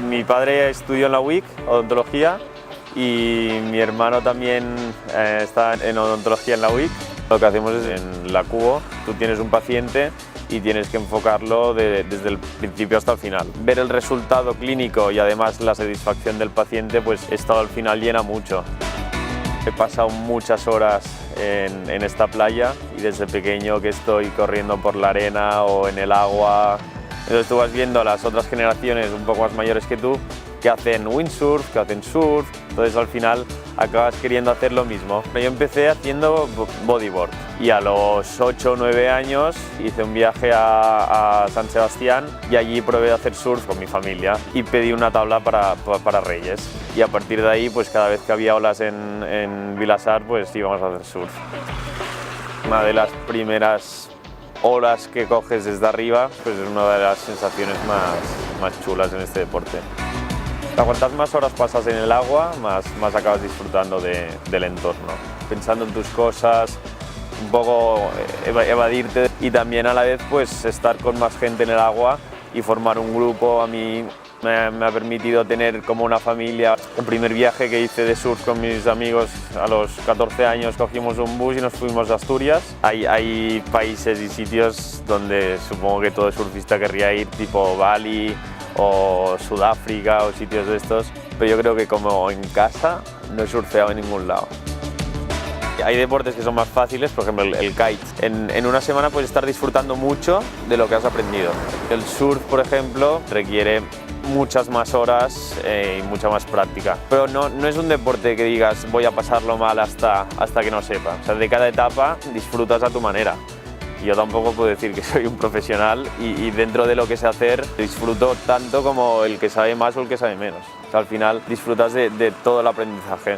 Mi padre estudió en la UIC, odontología, y mi hermano también está en odontología en la UIC. Lo que hacemos es en la Cubo, tú tienes un paciente y tienes que enfocarlo desde el principio hasta el final. Ver el resultado clínico y además la satisfacción del paciente, pues esto al final llena mucho. He pasado muchas horas en esta playa y desde pequeño que estoy corriendo por la arena o en el agua. Entonces tú vas viendo a las otras generaciones un poco más mayores que tú que hacen windsurf, que hacen surf, entonces al final acabas queriendo hacer lo mismo. Yo empecé haciendo bodyboard y a los 8 o 9 años hice un viaje a San Sebastián y allí probé a hacer surf con mi familia y pedí una tabla para Reyes. Y a partir de ahí, pues cada vez que había olas en Vilassar, pues íbamos a hacer surf. Una de las primeras olas que coges desde arriba, pues es una de las sensaciones más chulas en este deporte. Cuantas más horas pasas en el agua, más acabas disfrutando del entorno. Pensando en tus cosas, un poco evadirte y también a la vez pues estar con más gente en el agua y formar un grupo. A mí me ha permitido tener como una familia. El primer viaje que hice de surf con mis amigos a los 14 años cogimos un bus y nos fuimos a Asturias. Hay países y sitios donde supongo que todo surfista querría ir, tipo Bali o Sudáfrica o sitios de estos, pero yo creo que como en casa no he surfeado en ningún lado. Hay deportes que son más fáciles, por ejemplo el kite. En una semana puedes estar disfrutando mucho de lo que has aprendido. El surf, por ejemplo, requiere muchas más horas y mucha más práctica. Pero no es un deporte que digas voy a pasarlo mal hasta que no sepa. O sea, de cada etapa disfrutas a tu manera. Yo tampoco puedo decir que soy un profesional y dentro de lo que sé hacer disfruto tanto como el que sabe más o el que sabe menos. O sea, al final disfrutas de todo el aprendizaje.